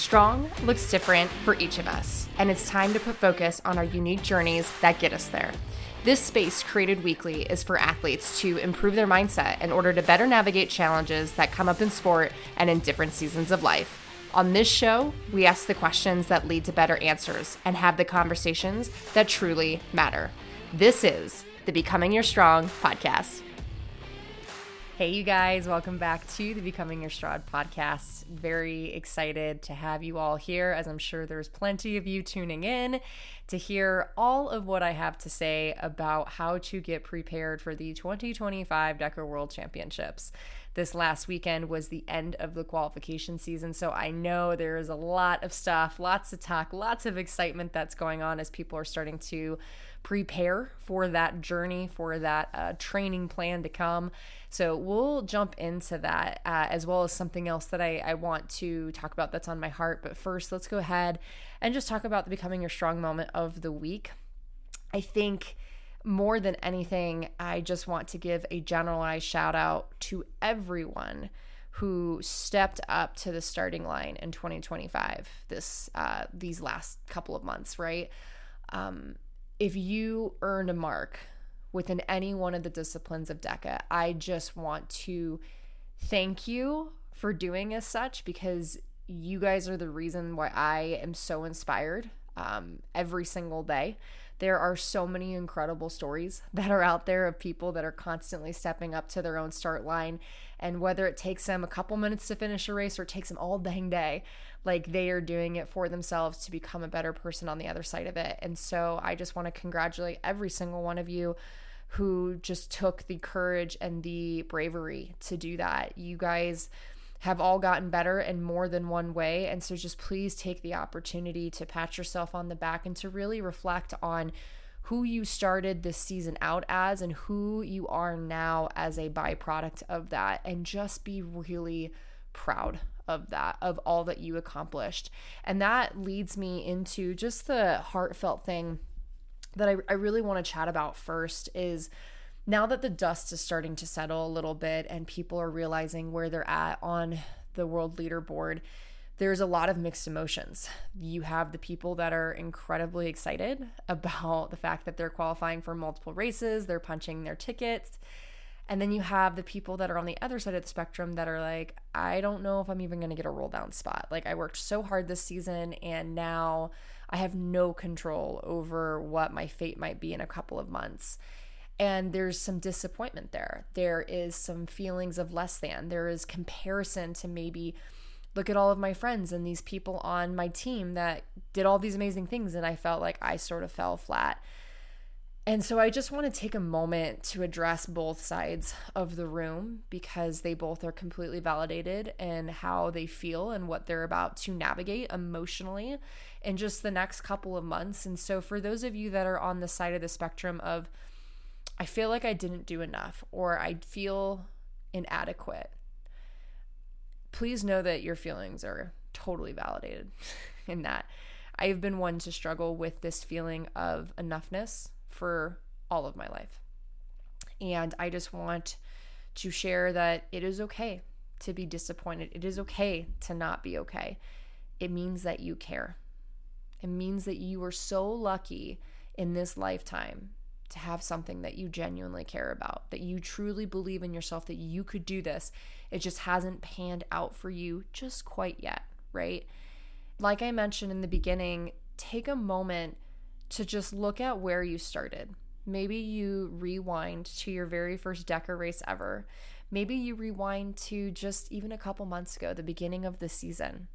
Strong looks different for each of us, and it's time to put focus on our unique journeys that get us there. This space, created weekly, is for athletes to improve their mindset in order to better navigate challenges that come up in sport and in different seasons of life. On this show, we ask the questions that lead to better answers and have the conversations that truly matter. This is the Becoming Your Strong podcast. Hey, you guys, welcome back to the Becoming Your Strong podcast. Very excited to have you all here, as I'm sure there's plenty of you tuning in to hear all of what I have to say about how to get prepared for the 2025 DEKA World Championships. This last weekend was the end of the qualification season, so I know there is a lot of stuff, lots of talk, lots of excitement that's going on as people are starting to prepare for that journey, for that training plan to come. So we'll jump into that as well as something else that I want to talk about that's on my heart. But first, let's go ahead and just talk about the Becoming Your Strong moment of the week. I think more than anything, I just want to give a generalized shout out to everyone who stepped up to the starting line in 2025, these last couple of months, right? If you earned a mark within any one of the disciplines of DEKA, I just want to thank you for doing as such, because you guys are the reason why I am so inspired every single day. There are so many incredible stories that are out there of people that are constantly stepping up to their own start line. And whether it takes them a couple minutes to finish a race or it takes them all dang day, like they are doing it for themselves to become a better person on the other side of it. And so I just want to congratulate every single one of you who just took the courage and the bravery to do that. You guys have all gotten better in more than one way. And so just please take the opportunity to pat yourself on the back and to really reflect on who you started this season out as and who you are now as a byproduct of that. And just be really proud of that, of all that you accomplished. And that leads me into just the heartfelt thing that I really want to chat about first is, now that the dust is starting to settle a little bit and people are realizing where they're at on the world leaderboard, there's a lot of mixed emotions. You have the people that are incredibly excited about the fact that they're qualifying for multiple races, they're punching their tickets. And then you have the people that are on the other side of the spectrum that are like, I don't know if I'm even going to get a roll down spot. Like, I worked so hard this season and now I have no control over what my fate might be in a couple of months. And there's some disappointment there. There is some feelings of less than. There is comparison to maybe look at all of my friends and these people on my team that did all these amazing things, and I felt like I sort of fell flat. And so I just want to take a moment to address both sides of the room, because they both are completely validated in how they feel and what they're about to navigate emotionally in just the next couple of months. And so for those of you that are on the side of the spectrum of, I feel like I didn't do enough, or I feel inadequate, please know that your feelings are totally validated in that. I've been one to struggle with this feeling of enoughness for all of my life. And I just want to share that it is okay to be disappointed. It is okay to not be okay. It means that you care. It means that you are so lucky in this lifetime to have something that you genuinely care about, that you truly believe in yourself, that you could do this. It just hasn't panned out for you just quite yet, right? Like I mentioned in the beginning, take a moment to just look at where you started. Maybe you rewind to your very first DEKA race ever. Maybe you rewind to just even a couple months ago, the beginning of the season.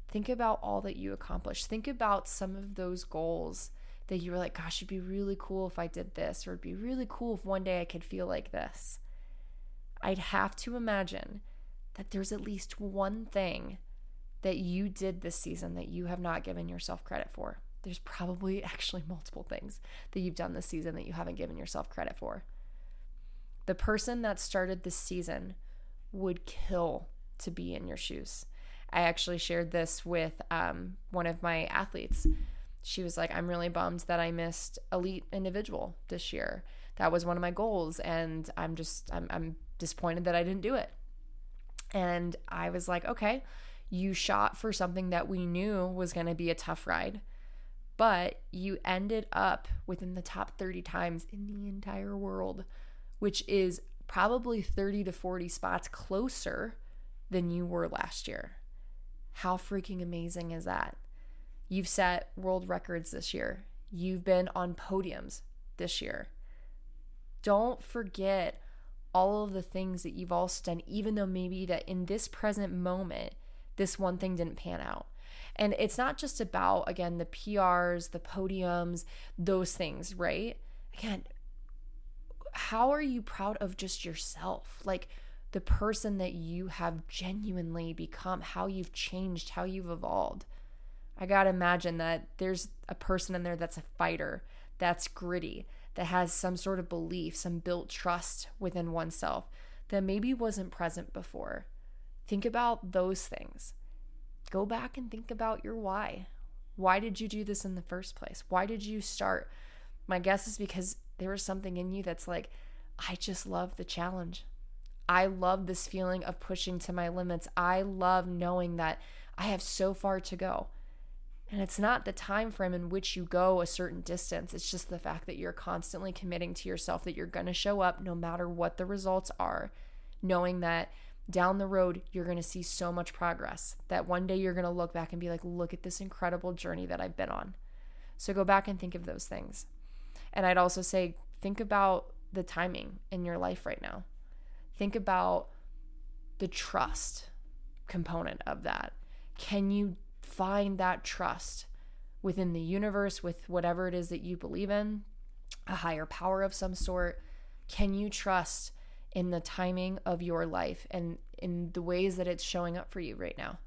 Think about all that you accomplished. Think about some of those goals that you were like, gosh, it'd be really cool if I did this, or it'd be really cool if one day I could feel like this. I'd have to imagine that there's at least one thing that you did this season that you have not given yourself credit for. There's probably actually multiple things that you've done this season that you haven't given yourself credit for. The person that started this season would kill to be in your shoes. I actually shared this with one of my athletes. She was like, I'm really bummed that I missed elite individual this year. That was one of my goals, and I'm disappointed that I didn't do it. And I was like, okay, You shot for something that we knew was going to be a tough ride, but you ended up within the top 30 times in the entire world, which is probably 30 to 40 spots closer than you were last year. How freaking amazing is that? You've set world records this year. You've been on podiums this year. Don't forget all of the things that you've also done, even though maybe that in this present moment, this one thing didn't pan out. And it's not just about, again, the PRs, the podiums, those things, right? Again, how are you proud of just yourself? Like the person that you have genuinely become, how you've changed, how you've evolved. I got to imagine that there's a person in there that's a fighter, that's gritty, that has some sort of belief, some built trust within oneself that maybe wasn't present before. Think about those things. Go back and think about your why. Why did you do this in the first place? Why did you start? My guess is because there was something in you that's like, I just love the challenge. I love this feeling of pushing to my limits. I love knowing that I have so far to go. And it's not the time frame in which you go a certain distance. It's just the fact that you're constantly committing to yourself that you're going to show up no matter what the results are, knowing that down the road, you're going to see so much progress that one day you're going to look back and be like, look at this incredible journey that I've been on. So go back and think of those things. And I'd also say, think about the timing in your life right now. Think about the trust component of that. Can you find that trust within the universe, with whatever it is that you believe in, a higher power of some sort? Can you trust in the timing of your life and in the ways that it's showing up for you right now?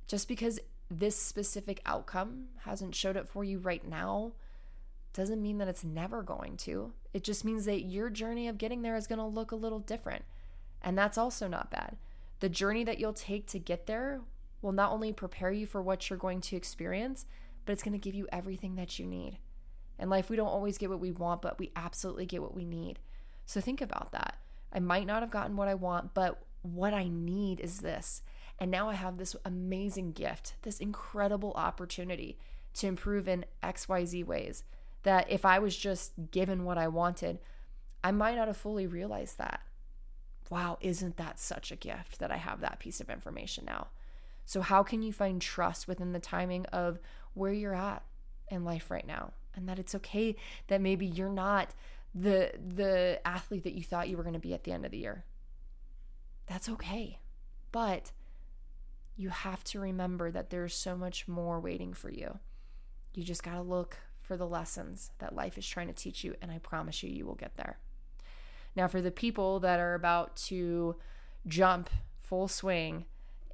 Just because this specific outcome hasn't showed up for you right now doesn't mean that it's never going to. It just means that your journey of getting there is going to look a little different. And that's also not bad. The journey that you'll take to get there will not only prepare you for what you're going to experience, but it's going to give you everything that you need. In life, we don't always get what we want, but we absolutely get what we need. So think about that. I might not have gotten what I want, but what I need is this. And now I have this amazing gift, this incredible opportunity to improve in XYZ ways that if I was just given what I wanted, I might not have fully realized that. Wow, isn't that such a gift that I have that piece of information now? So how can you find trust within the timing of where you're at in life right now? And that it's okay that maybe you're not the athlete that you thought you were going to be at the end of the year. That's okay. But you have to remember that there's so much more waiting for you. You just got to look for the lessons that life is trying to teach you, and I promise you, you will get there. Now, for the people that are about to jump full swing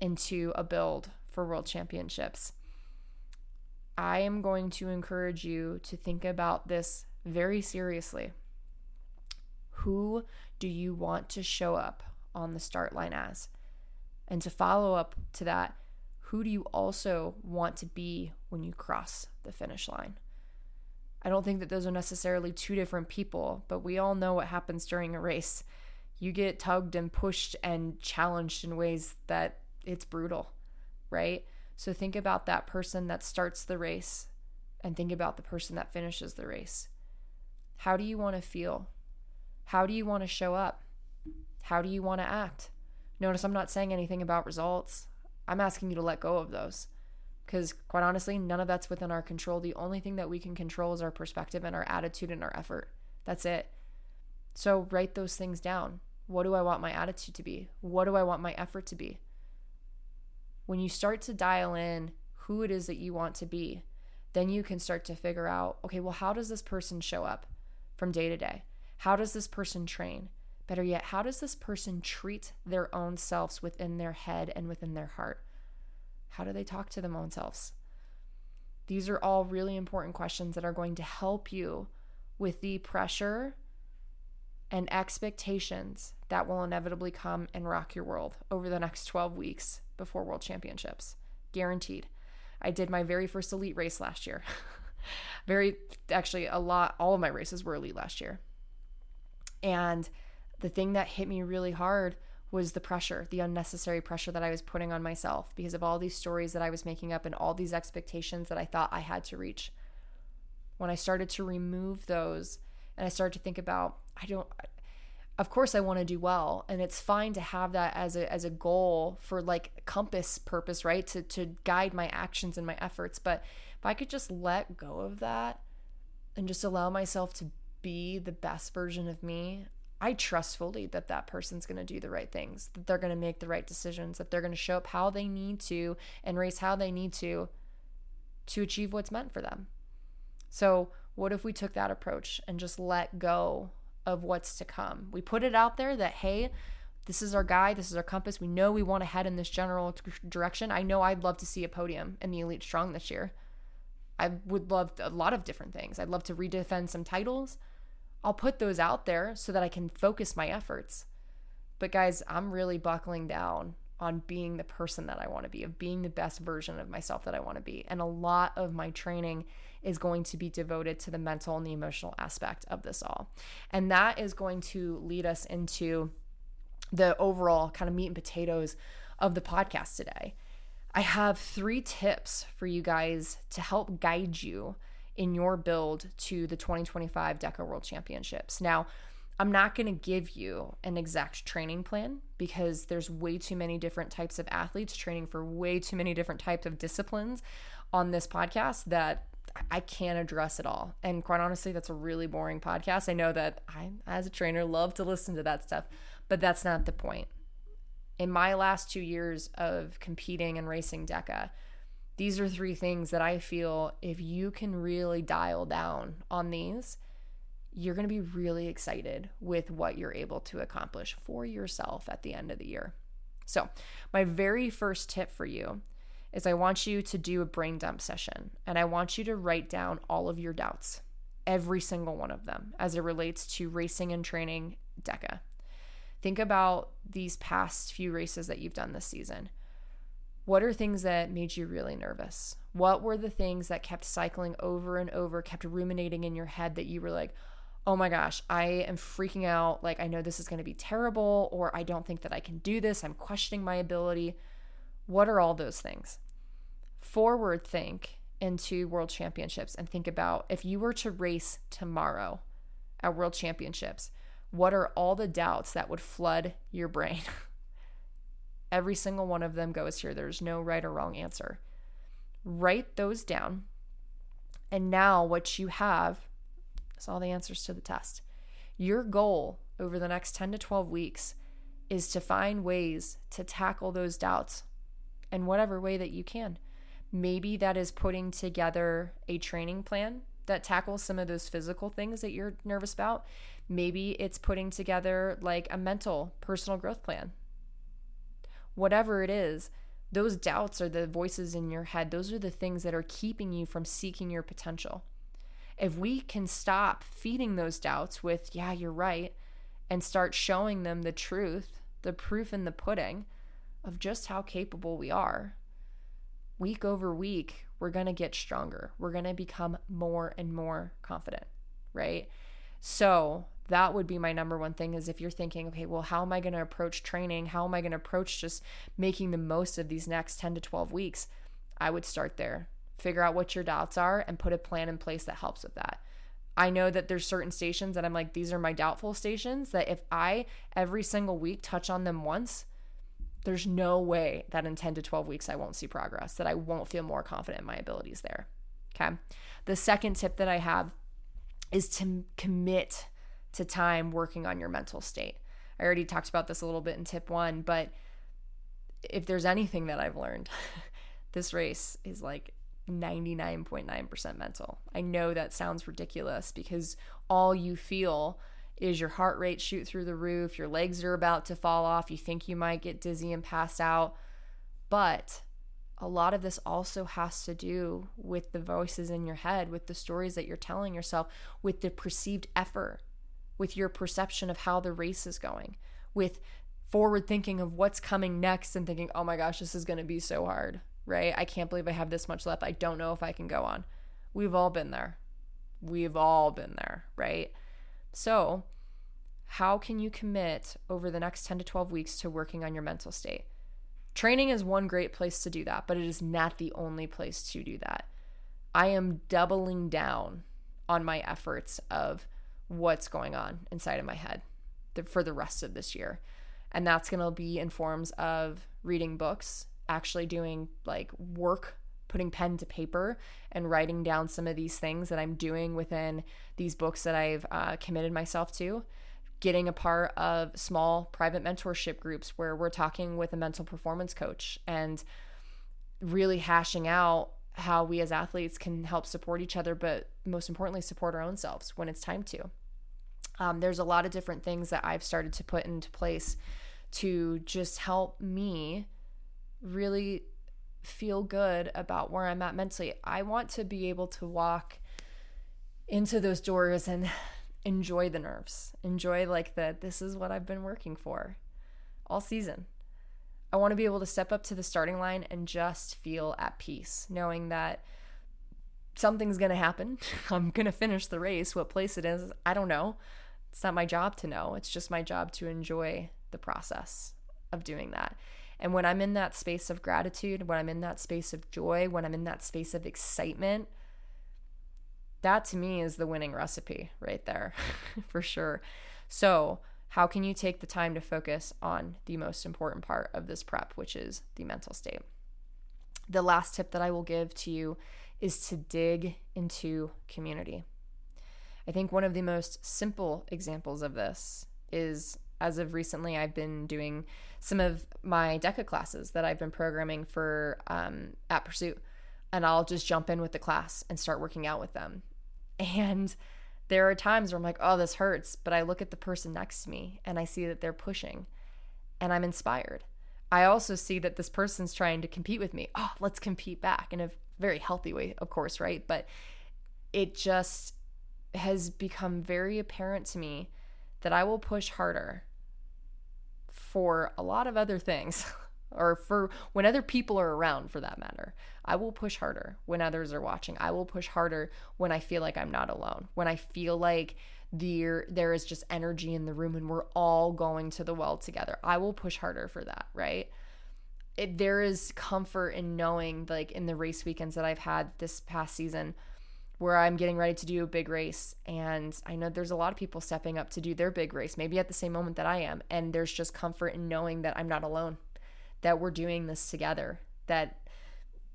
into a build for World Championships, I am going to encourage you to think about this very seriously. Who do you want to show up on the start line as? And to follow up to that, who do you also want to be when you cross the finish line? I don't think that those are necessarily two different people, but we all know what happens during a race. You get tugged and pushed and challenged in ways that it's brutal, right? So think about that person that starts the race and think about the person that finishes the race. How do you want to feel? How do you want to show up? How do you want to act? Notice I'm not saying anything about results. I'm asking you to let go of those because, quite honestly, none of that's within our control. The only thing that we can control is our perspective and our attitude and our effort. That's it. So write those things down. What do I want my attitude to be? What do I want my effort to be? When you start to dial in who it is that you want to be, then you can start to figure out, okay, well, how does this person show up from day to day? How does this person train? Better yet, how does this person treat their own selves within their head and within their heart? How do they talk to their own selves? These are all really important questions that are going to help you with the pressure and expectations that will inevitably come and rock your world over the next 12 weeks before World Championships. Guaranteed. I did my very first elite race last year. All of my races were elite last year. And the thing that hit me really hard was the pressure, the unnecessary pressure that I was putting on myself because of all these stories that I was making up and all these expectations that I thought I had to reach. When I started to remove those and I started to think about, of course I want to do well, and it's fine to have that as a goal for like compass purpose, right? To guide my actions and my efforts. But if I could just let go of that and just allow myself to be the best version of me, I trust fully that that person's going to do the right things, that they're going to make the right decisions, that they're going to show up how they need to and race how they need to achieve what's meant for them. So what if we took that approach and just let go of what's to come? We put it out there that, hey, this is our guide, this is our compass. We know we want to head in this general direction. I know I'd love to see a podium in the Elite Strong this year. I would love a lot of different things. I'd love to redefend some titles. I'll put those out there so that I can focus my efforts. But guys, I'm really buckling down on being the person that I want to be, of being the best version of myself that I want to be. And a lot of my training is going to be devoted to the mental and the emotional aspect of this all. And that is going to lead us into the overall kind of meat and potatoes of the podcast today. I have 3 tips for you guys to help guide you in your build to the 2025 DEKA World Championships. Now, I'm not going to give you an exact training plan because there's way too many different types of athletes training for way too many different types of disciplines on this podcast that I can't address it all. And quite honestly, that's a really boring podcast. I know that I, as a trainer, love to listen to that stuff, but that's not the point. In my last 2 years of competing and racing DEKA, these are 3 things that I feel if you can really dial down on these, you're going to be really excited with what you're able to accomplish for yourself at the end of the year. So my very first tip for you is I want you to do a brain dump session, and I want you to write down all of your doubts, every single one of them, as it relates to racing and training DEKA. Think about these past few races that you've done this season. What are things that made you really nervous? What were the things that kept cycling over and over, kept ruminating in your head that you were like, oh my gosh, I am freaking out. Like, I know this is going to be terrible, or I don't think that I can do this. I'm questioning my ability. What are all those things? Forward think into World Championships and think about if you were to race tomorrow at World Championships, what are all the doubts that would flood your brain? Every single one of them goes here. There's no right or wrong answer. Write those down. And now what you have is all the answers to the test. Your goal over the next 10 to 12 weeks is to find ways to tackle those doubts in whatever way that you can. Maybe that is putting together a training plan that tackles some of those physical things that you're nervous about. Maybe it's putting together like a mental personal growth plan. Whatever it is, those doubts are the voices in your head. Those are the things that are keeping you from seeking your potential. If we can stop feeding those doubts with, yeah, you're right, and start showing them the truth, the proof in the pudding of just how capable we are, week over week, we're going to get stronger. We're going to become more and more confident, right? So that would be my number one thing is if you're thinking, okay, well, how am I going to approach training? How am I going to approach just making the most of these next 10 to 12 weeks? I would start there. Figure out what your doubts are and put a plan in place that helps with that. I know that there's certain stations that I'm like, these are my doubtful stations, that if I every single week touch on them once, there's no way that in 10 to 12 weeks I won't see progress, that I won't feel more confident in my abilities there. Okay. The second tip that I have is to commit to time working on your mental state. I already talked about this a little bit in tip 1, but if there's anything that I've learned, this race is like 99.9% mental. I know that sounds ridiculous because all you feel is your heart rate shoot through the roof, your legs are about to fall off, you think you might get dizzy and pass out. But a lot of this also has to do with the voices in your head, with the stories that you're telling yourself, with the perceived effort, with your perception of how the race is going, with forward thinking of what's coming next and thinking, oh my gosh, this is going to be so hard, right? I can't believe I have this much left. I don't know if I can go on. We've all been there. We've all been there, right? So how can you commit over the next 10 to 12 weeks to working on your mental state? Training is one great place to do that, but it is not the only place to do that. I am doubling down on my efforts of what's going on inside of my head for the rest of this year. And that's going to be in forms of reading books, actually doing like work, putting pen to paper and writing down some of these things that I'm doing within these books that I've committed myself to, getting a part of small private mentorship groups where we're talking with a mental performance coach and really hashing out how we as athletes can help support each other, but most importantly, support our own selves when it's time to. There's a lot of different things that I've started to put into place to just help me really feel good about where I'm at mentally. I want to be able to walk into those doors and enjoy the nerves, enjoy like this is what I've been working for all season. I want to be able to step up to the starting line and just feel at peace, knowing that something's going to happen. I'm going to finish the race. What place it is, I don't know. It's not my job to know. It's just my job to enjoy the process of doing that. And when I'm in that space of gratitude, when I'm in that space of joy, when I'm in that space of excitement, that to me is the winning recipe right there, for sure. So how can you take the time to focus on the most important part of this prep, which is the mental state? The last tip that I will give to you is to dig into community. I think one of the most simple examples of this is, as of recently, I've been doing some of my DEKA classes that I've been programming for at Pursuit, and I'll just jump in with the class and start working out with them. And there are times where I'm like, oh, this hurts, but I look at the person next to me and I see that they're pushing and I'm inspired. I also see that this person's trying to compete with me. Oh, let's compete back in a very healthy way, of course, right? But it just has become very apparent to me that I will push harder for a lot of other things, or for when other people are around, for that matter. I will push harder when others are watching. I will push harder when I feel like I'm not alone, when I feel like there is just energy in the room and we're all going to the well together. I will push harder for that, right? There is comfort in knowing, like in the race weekends that I've had this past season, where I'm getting ready to do a big race, and I know there's a lot of people stepping up to do their big race, maybe at the same moment that I am, and there's just comfort in knowing that I'm not alone, that we're doing this together, that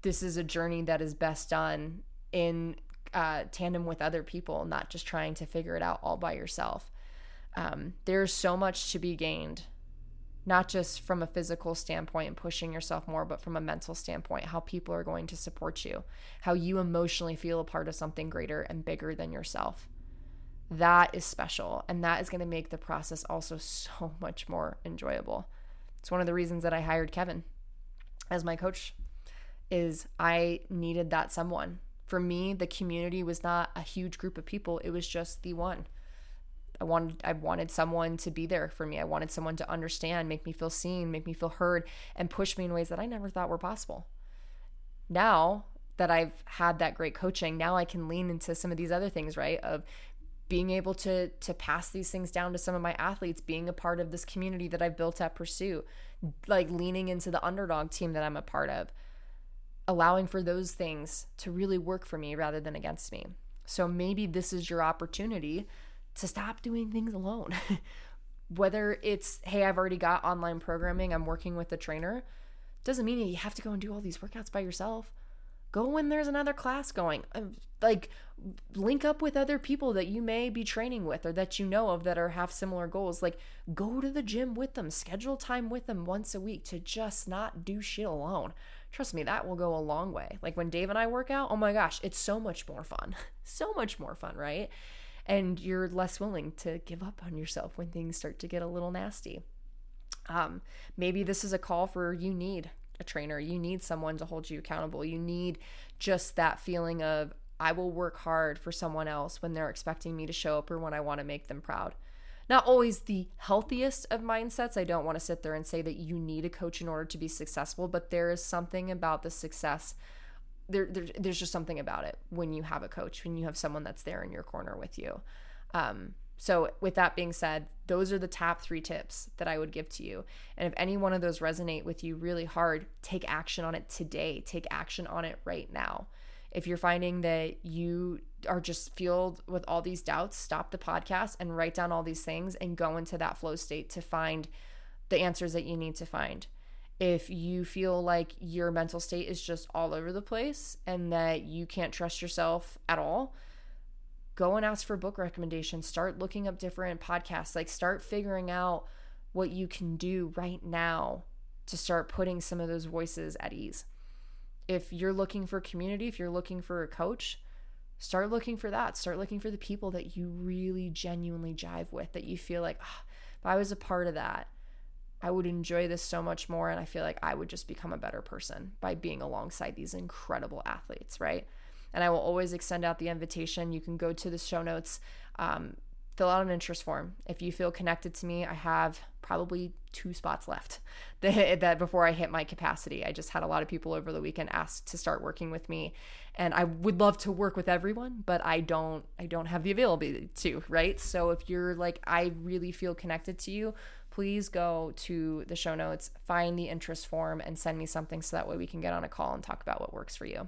this is a journey that is best done in tandem with other people, not just trying to figure it out all by yourself. There's so much to be gained, not just from a physical standpoint and pushing yourself more, but from a mental standpoint, how people are going to support you, how you emotionally feel a part of something greater and bigger than yourself. That is special, and that is going to make the process also so much more enjoyable. It's one of the reasons that I hired Kevin as my coach, is I needed that someone. For me, the community was not a huge group of people. It was just the one. I wanted someone to be there for me. I wanted someone to understand, make me feel seen, make me feel heard, and push me in ways that I never thought were possible. Now that I've had that great coaching, now I can lean into some of these other things, right? Of being able to pass these things down to some of my athletes, being a part of this community that I've built at Pursuit, like leaning into the underdog team that I'm a part of, allowing for those things to really work for me rather than against me. So maybe this is your opportunity to stop doing things alone. Whether it's, hey, I've already got online programming, I'm working with a trainer, doesn't mean you have to go and do all these workouts by yourself. Go when there's another class going. Like, link up with other people that you may be training with or that you know of that have similar goals. Like, go to the gym with them. Schedule time with them once a week to just not do shit alone. Trust me, that will go a long way. Like, when Dave and I work out, oh my gosh, it's so much more fun. So much more fun, right? And you're less willing to give up on yourself when things start to get a little nasty. Maybe this is a call for you need a trainer. You need someone to hold you accountable. You need just that feeling of, I will work hard for someone else when they're expecting me to show up or when I want to make them proud. Not always the healthiest of mindsets. I don't want to sit there and say that you need a coach in order to be successful, but there is something about the success. There's just something about it when you have a coach, when you have someone that's there in your corner with you. So with that being said, those are the top 3 tips that I would give to you. And if any one of those resonate with you really hard, take action on it today. Take action on it right now. If you're finding that you are just filled with all these doubts, stop the podcast and write down all these things and go into that flow state to find the answers that you need to find. If you feel like your mental state is just all over the place and that you can't trust yourself at all, go and ask for book recommendations. Start looking up different podcasts. Like, start figuring out what you can do right now to start putting some of those voices at ease. If you're looking for community, if you're looking for a coach, start looking for that. Start looking for the people that you really genuinely jive with, that you feel like, if I was a part of that, I would enjoy this so much more. And I feel like I would just become a better person by being alongside these incredible athletes, right? And I will always extend out the invitation. You can go to the show notes, fill out an interest form. If you feel connected to me, I have probably 2 spots left that before I hit my capacity. I just had a lot of people over the weekend ask to start working with me, and I would love to work with everyone, but I don't have the availability to, right? So if you're like, I really feel connected to you, please go to the show notes, find the interest form, and send me something so that way we can get on a call and talk about what works for you.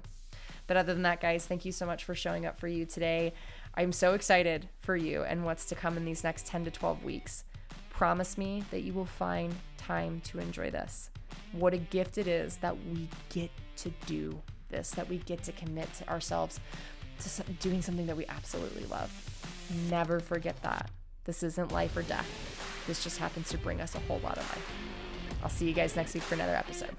But other than that, guys, thank you so much for showing up for you today. I'm so excited for you and what's to come in these next 10 to 12 weeks. Promise me that you will find time to enjoy this. What a gift it is that we get to do this, that we get to commit to ourselves to doing something that we absolutely love. Never forget that. This isn't life or death. This just happens to bring us a whole lot of life. I'll see you guys next week for another episode.